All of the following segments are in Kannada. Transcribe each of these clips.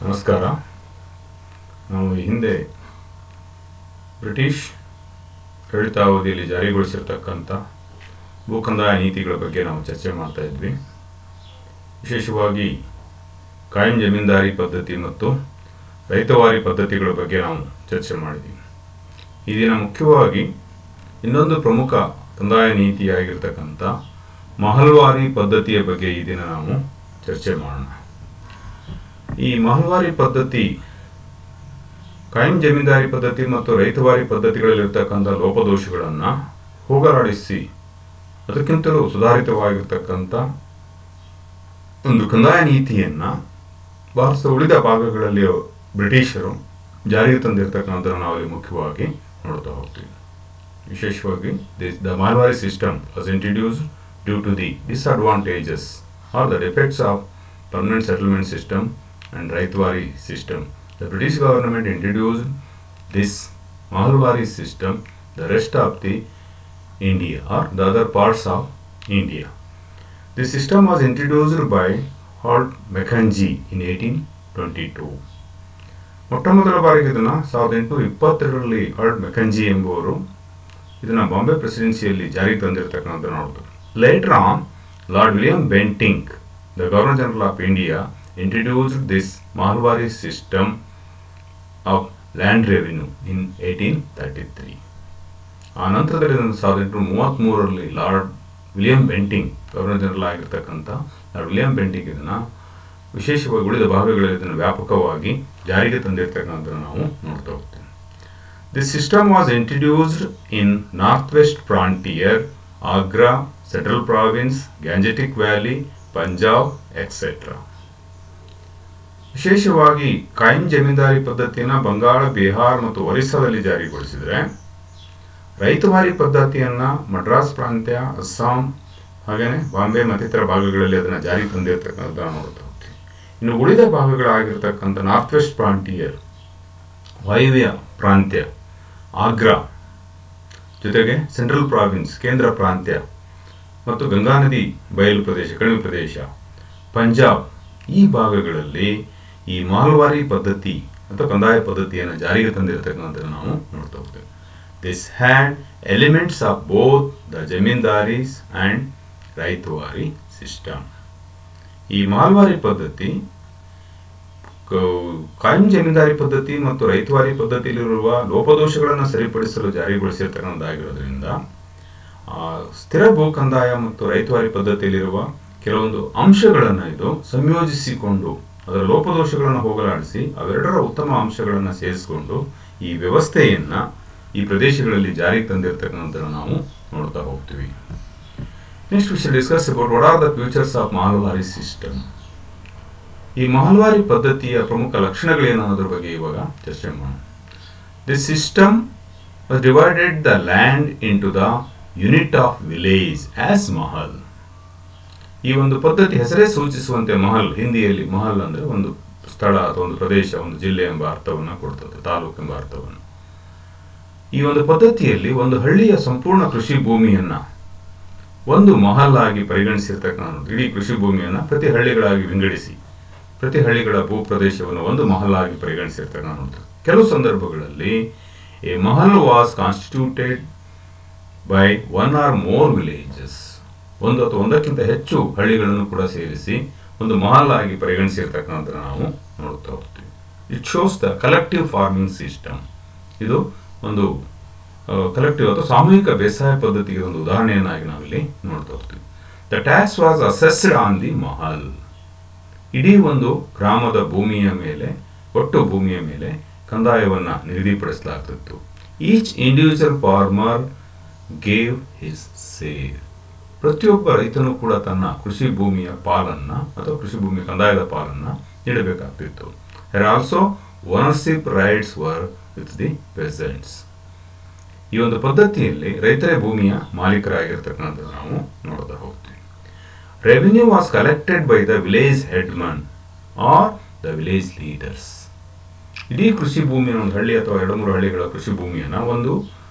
ನಮಸ್ಕಾರ. ನಾವು ಈ ಹಿಂದೆ ಬ್ರಿಟಿಷ್ ಆಡಳಿತಾವಧಿಯಲ್ಲಿ ಜಾರಿಗೊಳಿಸಿರ್ತಕ್ಕಂಥ ಭೂಕಂದಾಯ ನೀತಿಗಳ ಬಗ್ಗೆ ನಾವು ಚರ್ಚೆ ಮಾಡ್ತಾ ಇದ್ವಿ. ವಿಶೇಷವಾಗಿ ಕಾಯಂ ಜಮೀನ್ದಾರಿ ಪದ್ಧತಿ ಮತ್ತು ರೈತವಾರಿ ಪದ್ಧತಿಗಳ ಬಗ್ಗೆ ನಾವು ಚರ್ಚೆ ಮಾಡಿದ್ವಿ. ಈ ದಿನ ಮುಖ್ಯವಾಗಿ ಇನ್ನೊಂದು ಪ್ರಮುಖ ಕಂದಾಯ ನೀತಿಯಾಗಿರ್ತಕ್ಕಂಥ ಮಹಲ್ವಾರಿ ಪದ್ಧತಿಯ ಬಗ್ಗೆ ಈ ದಿನ ನಾವು ಚರ್ಚೆ ಮಾಡೋಣ. ಈ ಮಹಲ್ವಾರಿ ಪದ್ಧತಿ ಕಾಯಂ ಜಮೀನ್ದಾರಿ ಪದ್ಧತಿ ಮತ್ತು ರೈತವಾರಿ ಪದ್ಧತಿಗಳಲ್ಲಿರ್ತಕ್ಕಂಥ ಲೋಪದೋಷಗಳನ್ನು ಹೋಗಲಾಡಿಸಿ ಅದಕ್ಕಿಂತಲೂ ಸುಧಾರಿತವಾಗಿರ್ತಕ್ಕಂಥ ಒಂದು ಕಂದಾಯ ನೀತಿಯನ್ನು ಭಾರತದ ಉಳಿದ ಭಾಗಗಳಲ್ಲಿ ಬ್ರಿಟಿಷರು ಜಾರಿಗೆ ತಂದಿರತಕ್ಕಂಥದ್ದು ನಾವಲ್ಲಿ ಮುಖ್ಯವಾಗಿ ನೋಡ್ತಾ ಹೋಗ್ತೀವಿ. ವಿಶೇಷವಾಗಿ the Mahalwari system was introduced due to the disadvantages or the defects of permanent settlement system and Raitwari system. The British government introduced this Mahalwari system, the rest of the India or the other parts of India. This system was introduced by Lord Mackenzie in 1822. ಮೊಟ್ಟಮೊದಲ ಬಾರಿಗೆ ಇದನ್ನು 1822ರಲ್ಲಿ ಹಾರ್ಡ್ ಮೆಕಂಜಿ ಎಂಬುವರು ಇದನ್ನು ಬಾಂಬೆ ಪ್ರೆಸಿಡೆನ್ಸಿಯಲ್ಲಿ ಜಾರಿಗೆ ತಂದಿರತಕ್ಕಂಥ ನೋಡ್ತಾರೆ. Later on lord William Bentinck, the Governor General of India, introduced this Mahalwari system of land revenue in 1833. ಆ ನಂತರದಲ್ಲಿ 1833ರಲ್ಲಿ Lord William Bentinck governor general ಆಗಿರ್ತಕ್ಕಂಥ ಲಾರ್ಡ್ ವಿಲಿಯಂ ಬೆಂಟಿಂಗ್ ಇದನ್ನು ವಿಶೇಷವಾಗಿ ಉಳಿದ ಭಾಗಗಳಲ್ಲಿ ಇದನ್ನು ವ್ಯಾಪಕವಾಗಿ ಜಾರಿಗೆ ತಂದಿರತಕ್ಕಂಥದ್ದು ನಾವು ನೋಡ್ತಾ ಹೋಗ್ತೇವೆ. This system was introduced in north west frontier, Agra, central province, gangetic valley, Punjab etcetera. ವಿಶೇಷವಾಗಿ ಕಾಯಂ ಜಮೀನ್ದಾರಿ ಪದ್ಧತಿಯನ್ನು ಬಂಗಾಳ, ಬಿಹಾರ್ ಮತ್ತು ಒರಿಸ್ಸಾದಲ್ಲಿ ಜಾರಿಗೊಳಿಸಿದರೆ, ರೈತವಾರಿ ಪದ್ಧತಿಯನ್ನು ಮಡ್ರಾಸ್ ಪ್ರಾಂತ್ಯ, ಅಸ್ಸಾಂ ಹಾಗೆಯೇ ಬಾಂಬೆ ಮತ್ತಿತರ ಭಾಗಗಳಲ್ಲಿ ಅದನ್ನು ಜಾರಿಗೆ ತಂದಿರತಕ್ಕಂಥ ನೋಡ್ತಾ ಹೋಗ್ತೀವಿ. ಇನ್ನು ಉಳಿದ ಭಾಗಗಳಾಗಿರ್ತಕ್ಕಂಥ ನಾರ್ತ್ ವೆಸ್ಟ್ ಫ್ರಾಂಟಿಯರ್, ವಾಯುವ್ಯ ಪ್ರಾಂತ್ಯ, ಆಗ್ರಾ ಜೊತೆಗೆ ಸೆಂಟ್ರಲ್ ಪ್ರಾವಿನ್ಸ್ ಕೇಂದ್ರ ಪ್ರಾಂತ್ಯ ಮತ್ತು ಗಂಗಾ ನದಿ ಬಯಲು ಪ್ರದೇಶ ಕಣಿವೆ ಪ್ರದೇಶ, ಪಂಜಾಬ್ ಈ ಭಾಗಗಳಲ್ಲಿ ಈ ಮಹಲ್ವಾರಿ ಪದ್ಧತಿ ಅಥವಾ ಕಂದಾಯ ಪದ್ಧತಿಯನ್ನು ಜಾರಿಗೆ ತಂದಿರತಕ್ಕಂಥದ್ದು ನಾವು ನೋಡ್ತಾ ಹೋಗ್ತೇವೆ. This had elements of both the zamindaris and ryotwari system. ಈ ಮಹಲ್ವಾರಿ ಪದ್ಧತಿ ಕಾಯಂ ಜಮೀನ್ದಾರಿ ಪದ್ಧತಿ ಮತ್ತು ರೈತವಾರಿ ಪದ್ಧತಿಯಲ್ಲಿರುವ ಲೋಪದೋಷಗಳನ್ನು ಸರಿಪಡಿಸಲು ಜಾರಿಗೊಳಿಸಿರ್ತಕ್ಕಂಥದ್ದಾಗಿರೋದ್ರಿಂದ ಸ್ಥಿರ ಭೂ ಕಂದಾಯ ಮತ್ತು ರೈತವಾರಿ ಪದ್ಧತಿಯಲ್ಲಿರುವ ಕೆಲವೊಂದು ಅಂಶಗಳನ್ನು ಇದು ಸಂಯೋಜಿಸಿಕೊಂಡು ಅದರ ಲೋಪದೋಷಗಳನ್ನು ಹೋಗಲಾಡಿಸಿ ಅವೆರಡರ ಉತ್ತಮ ಅಂಶಗಳನ್ನು ಸೇರಿಸಿಕೊಂಡು ಈ ವ್ಯವಸ್ಥೆಯನ್ನು ಈ ಪ್ರದೇಶಗಳಲ್ಲಿ ಜಾರಿಗೆ ತಂದಿರತಕ್ಕಂಥದ್ದನ್ನು ನಾವು ನೋಡ್ತಾ ಹೋಗ್ತೀವಿ. Next we shall discuss about what are the futures of Mahalwari system. ಈ ಮಹಲ್ವಾರಿ ಪದ್ಧತಿಯ ಪ್ರಮುಖ ಲಕ್ಷಣಗಳೇನು ಅನ್ನೋದ್ರ ಬಗ್ಗೆ ಇವಾಗ ಚರ್ಚೆ ಮಾಡೋಣ. This system was divided the land in to the unit of village as mahal. ಈ ಒಂದು ಪದ್ಧತಿ ಹೆಸರೇ ಸೂಚಿಸುವಂತೆ ಮಹಲ್, ಹಿಂದಿಯಲ್ಲಿ ಮಹಲ್ ಅಂದರೆ ಒಂದು ಸ್ಥಳ ಅಥವಾ ಒಂದು ಪ್ರದೇಶ, ಒಂದು ಜಿಲ್ಲೆ ಎಂಬ ಅರ್ಥವನ್ನು ಕೊಡ್ತದೆ, ತಾಲೂಕು ಎಂಬ ಅರ್ಥವನ್ನು. ಈ ಒಂದು ಪದ್ಧತಿಯಲ್ಲಿ ಒಂದು ಹಳ್ಳಿಯ ಸಂಪೂರ್ಣ ಕೃಷಿ ಭೂಮಿಯನ್ನು ಒಂದು ಮಹಲ್ ಆಗಿ ಪರಿಗಣಿಸಿರ್ತಕ್ಕಂಥ ಇಡೀ ಕೃಷಿ ಭೂಮಿಯನ್ನು ಪ್ರತಿ ಹಳ್ಳಿಗಳಾಗಿ ವಿಂಗಡಿಸಿ ಪ್ರತಿ ಹಳ್ಳಿಗಳ ಭೂ ಪ್ರದೇಶವನ್ನು ಒಂದು ಮಹಲ್ ಆಗಿ ಪರಿಗಣಿಸಿರ್ತಕ್ಕಂಥ. ಕೆಲವು ಸಂದರ್ಭಗಳಲ್ಲಿ a mahal was constituted by one or more villages, ಒಂದು ಅಥವಾ ಒಂದಕ್ಕಿಂತ ಹೆಚ್ಚು ಹಳ್ಳಿಗಳನ್ನು ಕೂಡ ಸೇರಿಸಿ ಒಂದು ಮಹಲ್ ಆಗಿ ಪರಿಗಣಿಸಿರ್ತಕ್ಕಂಥದ್ದನ್ನು ನಾವು ನೋಡ್ತಾ ಹೋಗ್ತೀವಿ. It shows the collective farming system. ಇದು ಒಂದು ಕಲೆಕ್ಟಿವ್ ಅಥವಾ ಸಾಮೂಹಿಕ ಬೇಸಾಯ ಪದ್ಧತಿಗೆ ಒಂದು ಉದಾಹರಣೆಯನ್ನಾಗಿ ನಾವಿಲ್ಲಿ ನೋಡ್ತಾ ಹೋಗ್ತೀವಿ. The tax was assessed on the mahal. ಇಡೀ ಒಂದು ಗ್ರಾಮದ ಭೂಮಿಯ ಮೇಲೆ, ಒಟ್ಟು ಭೂಮಿಯ ಮೇಲೆ ಕಂದಾಯವನ್ನು ನಿಗದಿಪಡಿಸಲಾಗ್ತಿತ್ತು. Each individual farmer gave his share. ಪ್ರತಿಯೊಬ್ಬ ರೈತನು ಕೂಡ ತನ್ನ ಕೃಷಿ ಭೂಮಿಯ ಪಾಲನ್ನು ಅಥವಾ ಕೃಷಿ ಭೂಮಿಯ ಕಂದಾಯದ ಪಾಲನ್ನು ನೀಡಬೇಕಾಗ್ತಿತ್ತು. There also ownership rights were with the peasants. ಈ ಒಂದು ಪದ್ಧತಿಯಲ್ಲಿ ರೈತರೇ ಭೂಮಿಯ ಮಾಲೀಕರಾಗಿರ್ತಕ್ಕಂಥದ್ದು ನಾವು ನೋಡ್ತಾ ಹೋಗ್ತೀವಿ. Revenue was collected by the village headman or the village leaders. ಇಡೀ ಕೃಷಿ ಭೂಮಿಯ ಒಂದು ಹಳ್ಳಿ ಅಥವಾ 2-3 ಹಳ್ಳಿಗಳ ಕೃಷಿ ಭೂಮಿಯನ್ನು ಒಂದು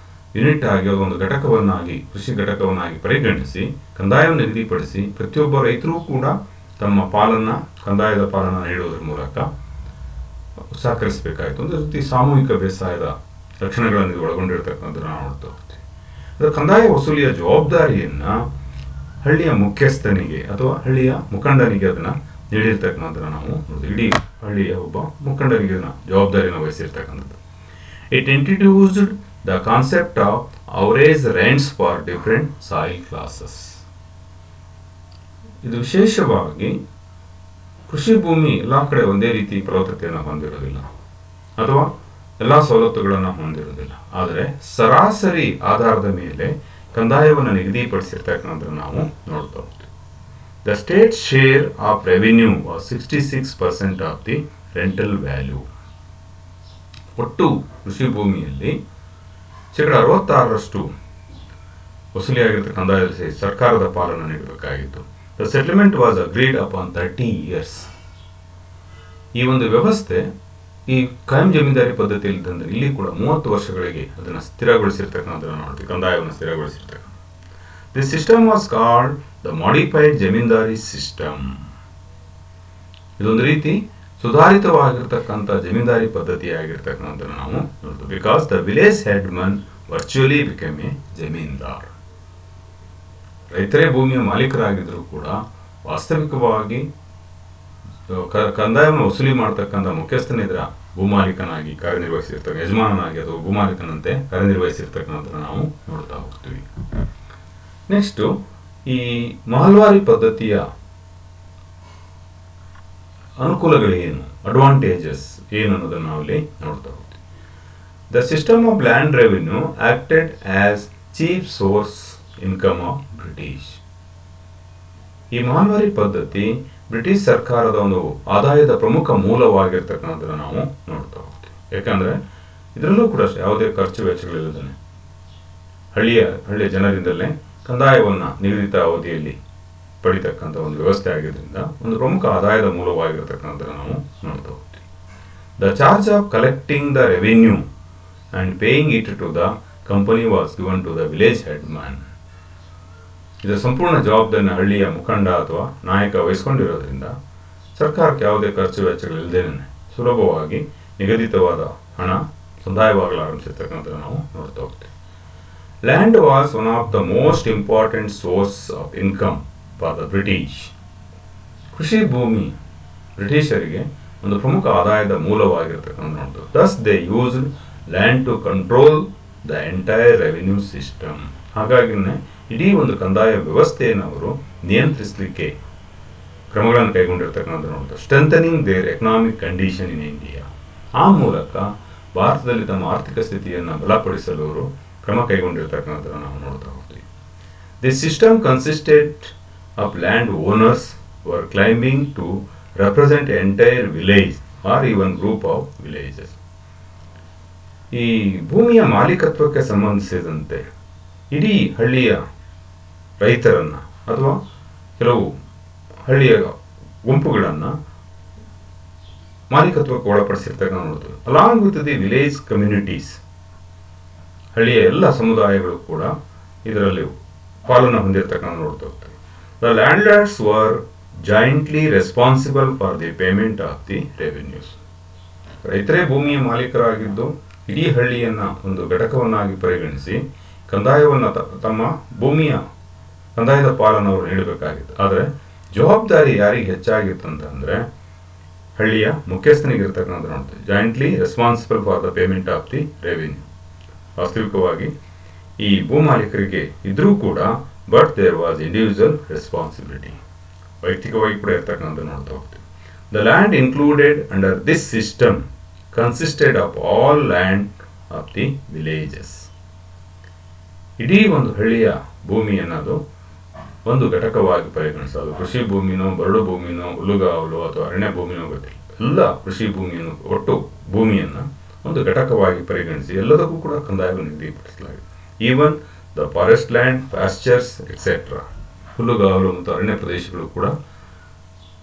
ಯೂನಿಟ್ ಆಗಿ ಒಂದು ಘಟಕವನ್ನಾಗಿ ಕೃಷಿ ಘಟಕವನ್ನಾಗಿ ಪರಿಗಣಿಸಿ ಕಂದಾಯವನ್ನು ನಿಗದಿಪಡಿಸಿ ಪ್ರತಿಯೊಬ್ಬ ರೈತರೂ ಕೂಡ ತಮ್ಮ ಪಾಲನ್ನು ಕಂದಾಯದ ಪಾಲನ್ನು ನೀಡುವುದರ ಮೂಲಕ ಸಹಕರಿಸಬೇಕಾಯಿತು. ಒಂದು ರೀತಿ ಸಾಮೂಹಿಕ ಬೇಸಾಯದ ಲಕ್ಷಣಗಳನ್ನು ಒಳಗೊಂಡಿರ್ತಕ್ಕಂಥದ್ದು ನಾವು ನೋಡ್ತಾ ಹೋಗ್ತೀವಿ. ಅದರ ಕಂದಾಯ ವಸೂಲಿಯ ಜವಾಬ್ದಾರಿಯನ್ನು ಹಳ್ಳಿಯ ಮುಖ್ಯಸ್ಥನಿಗೆ ಅಥವಾ ಹಳ್ಳಿಯ ಮುಖಂಡನಿಗೆ ಅದನ್ನು ನೀಡಿರ್ತಕ್ಕಂಥದ್ದನ್ನು ನಾವು ನೋಡ್ತೀವಿ. ಇಡೀ ಹಳ್ಳಿಯ ಒಬ್ಬ ಮುಖಂಡನಿಗೆ ಅದನ್ನು ಜವಾಬ್ದಾರಿಯನ್ನು ವಹಿಸಿರ್ತಕ್ಕಂಥದ್ದು. It introduced the concept of average rents for different soil classes. ಇದು ವಿಶೇಷವಾಗಿ ಕೃಷಿ ಭೂಮಿ ಎಲ್ಲ ಕಡೆ ಒಂದೇ ರೀತಿ ಫಲವತ್ತತೆಯನ್ನು ಹೊಂದಿರೋದಿಲ್ಲ ಅಥವಾ ಎಲ್ಲ ಸವಲತ್ತುಗಳನ್ನು ಹೊಂದಿರೋದಿಲ್ಲ. ಆದರೆ ಸರಾಸರಿ ಆಧಾರದ ಮೇಲೆ ಕಂದಾಯವನ್ನು ನಿಗದಿಪಡಿಸಿರ್ತಕ್ಕಂಥದ್ದನ್ನು ನಾವು ನೋಡ್ತಾ ಹೋಗ್ತೀವಿ. The state share of revenue was 66% of the rental value. ಒಟ್ಟು ಕೃಷಿ ಭೂಮಿಯಲ್ಲಿ 66% ವಸೂಲಿಯಾಗಿರ್ತಕ್ಕ ಕಂದಾಯದಲ್ಲಿ ಸರ್ಕಾರದ ಪಾಲನ್ನು ನೀಡಬೇಕಾಗಿತ್ತು. The settlement was agreed upon 30 years. ಈ ಒಂದು ವ್ಯವಸ್ಥೆ ಈ ಕಾಯಂ ಜಮೀನ್ದಾರಿ ಪದ್ಧತಿಯಲ್ಲಿ ತಂದರೆ ಇಲ್ಲಿ ಕೂಡ 30 ವರ್ಷಗಳಿಗೆ ಅದನ್ನು ಸ್ಥಿರಗೊಳಿಸಿರ್ತಕ್ಕಂಥದ್ದನ್ನು ನೋಡ್ತೀವಿ, ಕಂದಾಯವನ್ನು ಸ್ಥಿರಗೊಳಿಸಿರ್ತಕ್ಕಂಥ. This system was called the modified zamindari system. ಇದೊಂದು ರೀತಿ ಸುಧಾರಿತವಾಗಿರ್ತಕ್ಕಂಥ ಜಮೀನ್ದಾರಿ ಪದ್ಧತಿಯಾಗಿರ್ತಕ್ಕಂಥದ್ದನ್ನು ನಾವು ನೋಡ್ತೀವಿ. Because the village headman virtually become a zamindar. ರೈತರೇ ಭೂಮಿಯ ಮಾಲೀಕರಾಗಿದ್ದರೂ ಕೂಡ ವಾಸ್ತವಿಕವಾಗಿ ಕಂದಾಯವನ್ನು ವಸೂಲಿ ಮಾಡ್ತಕ್ಕಂಥ ಮುಖ್ಯಸ್ಥನಿದ್ರ ಭೂಮಾಲೀಕನಾಗಿ ಕಾರ್ಯನಿರ್ವಹಿಸಿರ್ತಕ್ಕ ಯಜಮಾನನಾಗಿ ಅಥವಾ ಭೂಮಾಲೀಕನಂತೆ ಕಾರ್ಯನಿರ್ವಹಿಸಿರ್ತಕ್ಕಂಥದ್ದನ್ನು ನಾವು ನೋಡ್ತಾ ಹೋಗ್ತೀವಿ. ನೆಕ್ಸ್ಟು ಈ ಮಹಲ್ವಾರಿ ಪದ್ಧತಿಯ ಅನುಕೂಲಗಳೇನು, ಅಡ್ವಾಂಟೇಜಸ್ ಏನು ಅನ್ನೋದನ್ನು ನಾವಿಲ್ಲಿ ನೋಡ್ತಾ ಹೋಗ್ತೀವಿ. The system of land revenue acted as chief source income of British. ಈ ಮಹಲ್ವಾರಿ ಪದ್ಧತಿ ಬ್ರಿಟಿಷ್ ಸರ್ಕಾರದ ಒಂದು ಆದಾಯದ ಪ್ರಮುಖ ಮೂಲವಾಗಿರ್ತಕ್ಕಂಥದ್ದನ್ನು ನಾವು ನೋಡ್ತಾ ಹೋಗ್ತೀವಿ. ಯಾಕಂದರೆ ಇದರಲ್ಲೂ ಕೂಡ ಯಾವುದೇ ಖರ್ಚು ವೆಚ್ಚಗಳಿಲ್ಲದೇ ಹಳ್ಳಿಯ ಜನರಿಂದಲೇ ಕಂದಾಯವನ್ನು ನಿಗದಿತ ಅವಧಿಯಲ್ಲಿ ಪಡಿತಕ್ಕಂಥ ಒಂದು ವ್ಯವಸ್ಥೆ ಆಗಿದ್ದರಿಂದ ಒಂದು ಪ್ರಮುಖ ಆದಾಯದ ಮೂಲವಾಗಿರ್ತಕ್ಕಂಥದ್ದನ್ನು ನಾವು ನೋಡ್ತಾ ಹೋಗ್ತೀವಿ. The charge of collecting the revenue and paying it to the company was given to the village headman. ಇದರ ಸಂಪೂರ್ಣ ಜವಾಬ್ದಾರಿನ ಹಳ್ಳಿಯ ಮುಖಂಡ ಅಥವಾ ನಾಯಕ ವಹಿಸ್ಕೊಂಡಿರೋದ್ರಿಂದ ಸರ್ಕಾರಕ್ಕೆ ಯಾವುದೇ ಖರ್ಚು ವೆಚ್ಚಗಳಿಲ್ಲದೇನೆ ಸುಲಭವಾಗಿ ನಿಗದಿತವಾದ ಹಣ ಸಂದಾಯವಾಗಲು ಆರಂಭಿಸಿರ್ತಕ್ಕಂಥದ್ದು ನಾವು ನೋಡ್ತಾ ಹೋಗ್ತೇವೆ. Land was one of the most important source of income for the British. ಕೃಷಿ ಭೂಮಿ ಬ್ರಿಟಿಷರಿಗೆ ಒಂದು ಪ್ರಮುಖ ಆದಾಯದ ಮೂಲವಾಗಿರ್ತಕ್ಕಂಥ ನೋಡ್ತೇವೆ. Thus they used land to control the entire revenue system. ಹಾಗಾಗಿನೇ ಇಡೀ ಒಂದು ಕಂದಾಯ ವ್ಯವಸ್ಥೆಯನ್ನು ಅವರು ನಿಯಂತ್ರಿಸಲಿಕ್ಕೆ ಕ್ರಮಗಳನ್ನು ಕೈಗೊಂಡಿರ್ತಕ್ಕಂಥ ನೋಡ್ತಾರೆ. Strengthening their economic condition in India. ಆ ಮೂಲಕ ಭಾರತದಲ್ಲಿ ತಮ್ಮ ಆರ್ಥಿಕ ಸ್ಥಿತಿಯನ್ನು ಬಲಪಡಿಸಲು ಅವರು ಕ್ರಮ ಕೈಗೊಂಡಿರ್ತಕ್ಕಂಥದ್ದನ್ನು ನಾವು ನೋಡ್ತಾ ಹೋಗ್ತೀವಿ. This system consisted of land owners were climbing to represent entire village or even group of villages. ಈ ಭೂಮಿಯ ಮಾಲೀಕತ್ವಕ್ಕೆ ಸಂಬಂಧಿಸಿದಂತೆ ಇಡೀ ಹಳ್ಳಿಯ ರೈತರನ್ನು ಅಥವಾ ಕೆಲವು ಹಳ್ಳಿಯ ಗುಂಪುಗಳನ್ನು ಮಾಲೀಕತ್ವಕ್ಕೆ ಒಳಪಡಿಸಿರ್ತಕ್ಕಂಥ ನೋಡ್ತೀವಿ. Along with the village communities, ಹಳ್ಳಿಯ ಎಲ್ಲ ಸಮುದಾಯಗಳು ಕೂಡ ಇದರಲ್ಲಿ ಪಾಲನ್ನು ಹೊಂದಿರತಕ್ಕಂಥ ನೋಡ್ತಾ ಹೋಗ್ತೇವೆ. The landlords were jointly responsible for the payment of the revenues. ರೈತರೇ ಭೂಮಿಯ ಮಾಲೀಕರಾಗಿದ್ದು ಇಡೀ ಹಳ್ಳಿಯನ್ನು ಒಂದು ಘಟಕವನ್ನಾಗಿ ಪರಿಗಣಿಸಿ ಕಂದಾಯವನ್ನು ತಮ್ಮ ಭೂಮಿಯ ಕಂದಾಯದ ಪಾಲನ್ನು ಅವರು ನೀಡಬೇಕಾಗಿತ್ತು. ಆದರೆ ಜವಾಬ್ದಾರಿ ಯಾರಿಗೆ ಹೆಚ್ಚಾಗಿತ್ತು ಅಂತಂದರೆ ಹಳ್ಳಿಯ ಮುಖ್ಯಸ್ಥನಿಗಿರ್ತಕ್ಕಂಥ ನೋಡ್ತೀವಿ. Jointly responsible for the payment of the revenue. ವಾಸ್ತವಿಕವಾಗಿ ಈ ಭೂ ಮಾಲೀಕರಿಗೆ ಇದ್ರೂ ಕೂಡ but there was individual responsibility, ವೈಯಕ್ತಿಕವಾಗಿ ಕೂಡ ಇರ್ತಕ್ಕಂಥ ನೋಡ್ತಾ ಹೋಗ್ತೀವಿ. The land included under this system consisted of all land of the villages. ಇಡೀ ಒಂದು ಹಳ್ಳಿಯ ಭೂಮಿ ಅನ್ನೋದು ಒಂದು ಘಟಕವಾಗಿ ಪರಿಗಣಿಸೋದು. ಕೃಷಿ ಭೂಮಿನೋ, ಬರಡು ಭೂಮಿನೋ, ಹುಲ್ಲುಗಾವಲು ಅಥವಾ ಅರಣ್ಯ ಭೂಮಿನೋ ಗೊತ್ತಿಲ್ಲ, ಎಲ್ಲ ಕೃಷಿ ಭೂಮಿಯನ್ನು ಒಟ್ಟು ಭೂಮಿಯನ್ನು ಒಂದು ಘಟಕವಾಗಿ ಪರಿಗಣಿಸಿ ಎಲ್ಲದಕ್ಕೂ ಕೂಡ ಕಂದಾಯವನ್ನು ನಿಗದಿಪಡಿಸಲಾಗಿದೆ. Even the forest land, pastures etcetera, ಹುಲ್ಲುಗಾವಲು ಮತ್ತು ಅರಣ್ಯ ಪ್ರದೇಶಗಳು ಕೂಡ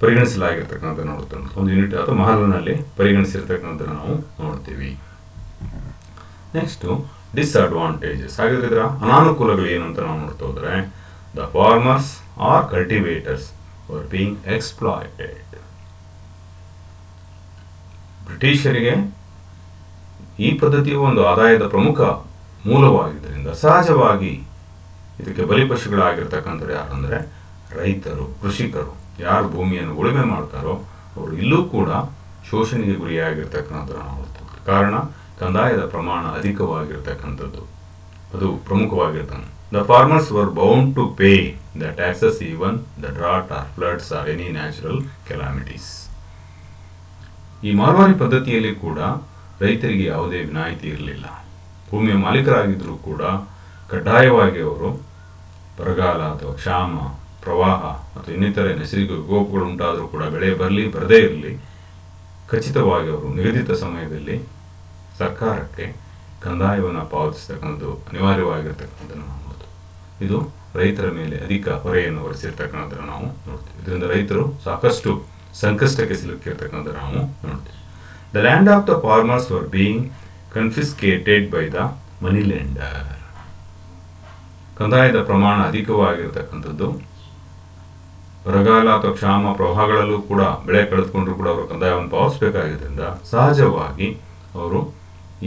ಪರಿಗಣಿಸಲಾಗಿರ್ತಕ್ಕಂಥ ನೋಡ್ತೇವೆ. ಒಂದು ಯೂನಿಟ್ ಅಥವಾ ಮಹಲ್ನಲ್ಲಿ ಪರಿಗಣಿಸಿರ್ತಕ್ಕಂಥದ್ದನ್ನು ನಾವು ನೋಡ್ತೀವಿ. Next disadvantages. ಹಾಗಾದ್ರೆ ಇದರ ಅನಾನುಕೂಲಗಳು ಏನು ಅಂತ ನಾವು ನೋಡ್ತಾ ಹೋದರೆ, the farmers or cultivators were being exploited. ಬ್ರಿಟಿಷರಿಗೆ ಈ ಪದ್ಧತಿಯು ಒಂದು ಆದಾಯದ ಪ್ರಮುಖ ಮೂಲವಾಗಿದ್ದರಿಂದ ಸಹಜವಾಗಿ ಇದಕ್ಕೆ ಬಲಿಪಶುಗಳಾಗಿರ್ತಕ್ಕಂಥವ್ರು ಯಾರು ಅಂದರೆ ರೈತರು, ಕೃಷಿಕರು. ಯಾರು ಭೂಮಿಯನ್ನು ಉಳುಮೆ ಮಾಡ್ತಾರೋ ಅವರು ಇಲ್ಲೂ ಕೂಡ ಶೋಷಣೆಗೆ ಗುರಿಯಾಗಿರ್ತಕ್ಕಂಥದ್ದು ನಾವು ನೋಡ್ತೀವಿ. ಕಾರಣ ಕಂದಾಯದ ಪ್ರಮಾಣ ಅಧಿಕವಾಗಿರ್ತಕ್ಕಂಥದ್ದು, ಅದು ಪ್ರಮುಖವಾಗಿರ್ತದೆ. The farmers were bound to pay the taxes even the drought or floods or any natural calamities. ಈ ಮಾರ್ವಾರಿ ಪದ್ಧತಿಯಲ್ಲಿ ಕೂಡ ರೈತರಿಗೆ ಯಾವುದೇ ವಿನಾಯಿತಿ ಇರಲಿಲ್ಲ. ಭೂಮಿಯ ಮಾಲೀಕರಾಗಿದ್ದರೂ ಕೂಡ ಕಡ್ಡಾಯವಾಗಿ ಅವರು ಬರಗಾಲ ಅಥವಾ ಕ್ಷಾಮ, ಪ್ರವಾಹ ಅಥವಾ ಇನ್ನಿತರೆ ನೈಸರ್ಗಿಕ ವಿಕೋಪಗಳು ಉಂಟಾದರೂ ಕೂಡ ಬೆಳೆ ಬರಲಿ ಬರದೇ ಇರಲಿ, ಖಚಿತವಾಗಿ ಅವರು ನಿಗದಿತ ಸಮಯದಲ್ಲಿ ಸರ್ಕಾರಕ್ಕೆ ಕಂದಾಯವನ್ನು ಪಾವತಿಸ್ತಕ್ಕಂಥದ್ದು ಅನಿವಾರ್ಯವಾಗಿರ್ತಕ್ಕಂಥದ್ದನ್ನು ನಾವು ನೋಡ್ತೀವಿ. ಇದು ರೈತರ ಮೇಲೆ ಅಧಿಕ ಹೊರೆಯನ್ನು ಹೊರಿಸಿರ್ತಕ್ಕಂಥದ್ದನ್ನು ನಾವು ನೋಡ್ತೀವಿ. ಇದರಿಂದ ರೈತರು ಸಾಕಷ್ಟು ಸಂಕಷ್ಟಕ್ಕೆ ಸಿಲುಕಿರ್ತಕ್ಕಂಥದ್ದು ನಾವು ನೋಡ್ತೀವಿ. The land of the farmers were being confiscated by the money lender. ಕಂದಾಯದ ಪ್ರಮಾಣ ಅಧಿಕವಾಗಿರ್ತಕ್ಕಂಥದ್ದು, ಬರಗಾಲ ಅಥವಾ ಕ್ಷಾಮ ಪ್ರವಾಹಗಳಲ್ಲೂ ಕೂಡ ಬೆಳೆ ಕಳೆದುಕೊಂಡ್ರೂ ಕೂಡ ಅವರು ಕಂದಾಯವನ್ನು ಪಾವತಿಸಬೇಕಾಗಿದ್ದರಿಂದ ಸಹಜವಾಗಿ ಅವರು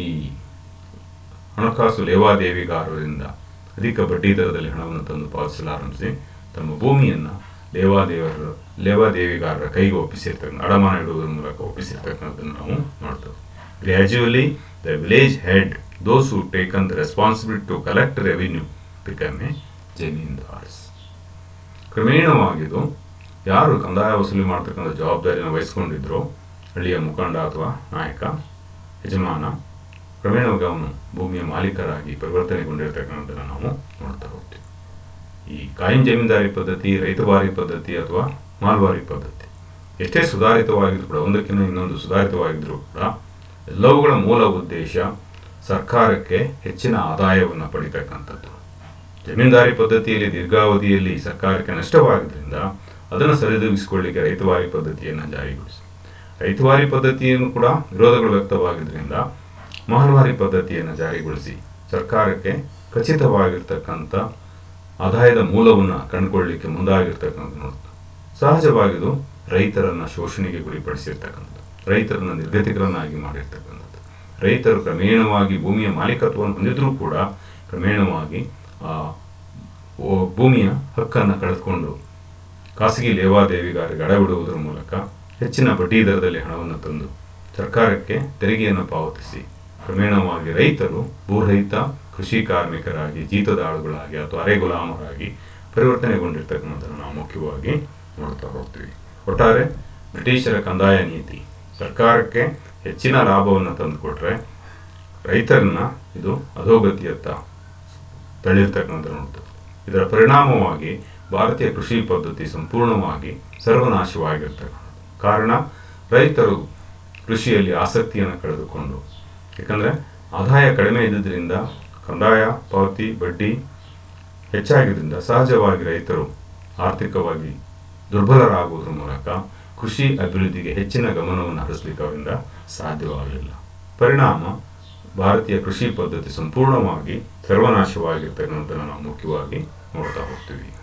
ಈ ಹಣಕಾಸು ಲೇವಾದೇವಿಗಾರರಿಂದ ಅಧಿಕ ಬಡ್ಡಿ ದರದಲ್ಲಿ ಹಣವನ್ನು ತಂದು ಪಾವತಿಸಲಾರಂಭಿಸಿ ತಮ್ಮ ಭೂಮಿಯನ್ನು ಲೇವಾದೇವಿಗಾರರ ಕೈಗೆ ಒಪ್ಪಿಸಿರ್ತಕ್ಕಂಥ, ಅಡಮಾನ ಇಡುವುದರ ಮೂಲಕ ಒಪ್ಪಿಸಿರ್ತಕ್ಕಂಥದ್ದನ್ನು ನಾವು ನೋಡ್ತೇವೆ. Gradually the village head those who taken the responsibility to collect revenue become a zamindars. ಕ್ರಮೇಣವಾಗಿದ್ದು ಯಾರು ಕಂದಾಯ ವಸೂಲಿ ಮಾಡ್ತಕ್ಕಂಥ ಜವಾಬ್ದಾರಿಯನ್ನು ವಹಿಸ್ಕೊಂಡಿದ್ರು, ಹಳ್ಳಿಯ ಮುಖಂಡ ಅಥವಾ ನಾಯಕ, ಯಜಮಾನ, ಕ್ರಮೇಣವಾಗಿ ಅವನು ಭೂಮಿಯ ಮಾಲೀಕರಾಗಿ ಪರಿವರ್ತನೆಗೊಂಡಿರ್ತಕ್ಕಂಥದ್ದನ್ನು ನಾವು ನೋಡ್ತಾ ಹೋಗ್ತೀವಿ. ಈ ಕಾಯಂ ಜಮೀನ್ದಾರಿ ಪದ್ಧತಿ, ರೈತವಾರಿ ಪದ್ಧತಿ ಅಥವಾ ಮಾಲ್ವಾರಿ ಪದ್ಧತಿ ಎಷ್ಟೇ ಸುಧಾರಿತವಾಗಿದ್ರು ಕೂಡ, ಒಂದಕ್ಕಿಂತ ಇನ್ನೊಂದು ಸುಧಾರಿತವಾಗಿದ್ರೂ ಕೂಡ ಎಲ್ಲವುಗಳ ಮೂಲ ಉದ್ದೇಶ ಸರ್ಕಾರಕ್ಕೆ ಹೆಚ್ಚಿನ ಆದಾಯವನ್ನು ಪಡಿತಕ್ಕಂಥದ್ದು. ಜಮೀನ್ದಾರಿ ಪದ್ಧತಿಯಲ್ಲಿ ದೀರ್ಘಾವಧಿಯಲ್ಲಿ ಸರ್ಕಾರಕ್ಕೆ ನಷ್ಟವಾಗಿದ್ದರಿಂದ ಅದನ್ನು ಸರಿದೂಗಿಸಿಕೊಳ್ಳಿಕ್ಕೆ ರೈತವಾರಿ ಪದ್ಧತಿಯನ್ನು ಜಾರಿಗೊಳಿಸಿ, ರೈತವಾರಿ ಪದ್ಧತಿಯನ್ನು ಕೂಡ ವಿರೋಧಗಳು ವ್ಯಕ್ತವಾಗಿದ್ದರಿಂದ ಮಾಲ್ವಾರಿ ಪದ್ಧತಿಯನ್ನು ಜಾರಿಗೊಳಿಸಿ ಸರ್ಕಾರಕ್ಕೆ ಖಚಿತವಾಗಿರ್ತಕ್ಕಂಥ ಆದಾಯದ ಮೂಲವನ್ನು ಕಂಡುಕೊಳ್ಳಲಿಕ್ಕೆ ಮುಂದಾಗಿರ್ತಕ್ಕಂಥ ನೋಡ್ತು. ಸಹಜವಾಗಿದ್ದು ರೈತರನ್ನು ಶೋಷಣೆಗೆ ಗುರಿಪಡಿಸಿರ್ತಕ್ಕಂಥದ್ದು, ರೈತರನ್ನು ನಿರ್ಗತಿಕರನ್ನಾಗಿ ಮಾಡಿರ್ತಕ್ಕಂಥದ್ದು. ರೈತರು ಕ್ರಮೇಣವಾಗಿ ಭೂಮಿಯ ಮಾಲೀಕತ್ವವನ್ನು ಹೊಂದಿದ್ರೂ ಕೂಡ ಕ್ರಮೇಣವಾಗಿ ಭೂಮಿಯ ಹಕ್ಕನ್ನು ಕಳೆದುಕೊಂಡು ಖಾಸಗಿ ಲೇವಾದೇವಿಗಾರರಿಗೆ ಅಡವಿಡುವುದರ ಮೂಲಕ ಹೆಚ್ಚಿನ ಬಡ್ಡಿ ದರದಲ್ಲಿ ಹಣವನ್ನು ತಂದು ಸರ್ಕಾರಕ್ಕೆ ತೆರಿಗೆಯನ್ನು ಪಾವತಿಸಿ ಕ್ರಮೇಣವಾಗಿ ರೈತರು ಭೂರಹಿತ ಕೃಷಿ ಕಾರ್ಮಿಕರಾಗಿ, ಜೀತದ ಆಳುಗಳಾಗಿ ಅಥವಾ ಅರೆ ಗುಲಾಮರಾಗಿ ಪರಿವರ್ತನೆಗೊಂಡಿರ್ತಕ್ಕಂಥದ್ದನ್ನು ನಾವು ಮುಖ್ಯವಾಗಿ ನೋಡ್ತಾ ಹೋಗ್ತೀವಿ. ಒಟ್ಟಾರೆ ಬ್ರಿಟಿಷರ ಕಂದಾಯ ನೀತಿ ಸರ್ಕಾರಕ್ಕೆ ಹೆಚ್ಚಿನ ಲಾಭವನ್ನು ತಂದುಕೊಟ್ರೆ ರೈತರನ್ನ ಇದು ಅಧೋಗತಿಯತ್ತ ತಳ್ಳಿರ್ತಕ್ಕಂಥ ನೋಡ್ತದೆ. ಇದರ ಪರಿಣಾಮವಾಗಿ ಭಾರತೀಯ ಕೃಷಿ ಪದ್ಧತಿ ಸಂಪೂರ್ಣವಾಗಿ ಸರ್ವನಾಶವಾಗಿರ್ತಕ್ಕಂಥದ್ದು. ಕಾರಣ ರೈತರು ಕೃಷಿಯಲ್ಲಿ ಆಸಕ್ತಿಯನ್ನು ಕಳೆದುಕೊಂಡು, ಯಾಕಂದರೆ ಆದಾಯ ಕಡಿಮೆ ಇದ್ದುದರಿಂದ ಕಂದಾಯ ಪಾವತಿ ಬಡ್ಡಿ ಹೆಚ್ಚಾಗಿದ್ದರಿಂದ ಸಹಜವಾಗಿ ರೈತರು ಆರ್ಥಿಕವಾಗಿ ದುರ್ಬಲರಾಗುವುದರ ಮೂಲಕ ಕೃಷಿ ಅಭಿವೃದ್ಧಿಗೆ ಹೆಚ್ಚಿನ ಗಮನವನ್ನು ಹರಿಸಲಿಕ್ಕೆ ಅವರಿಂದ ಸಾಧ್ಯವಾಗಲಿಲ್ಲ. ಪರಿಣಾಮ ಭಾರತೀಯ ಕೃಷಿ ಪದ್ಧತಿ ಸಂಪೂರ್ಣವಾಗಿ ಸರ್ವನಾಶವಾಗಿರ್ತಕ್ಕಂಥದ್ದನ್ನು ನಾವು ಮುಖ್ಯವಾಗಿ ನೋಡ್ತಾ ಹೋಗ್ತೀವಿ.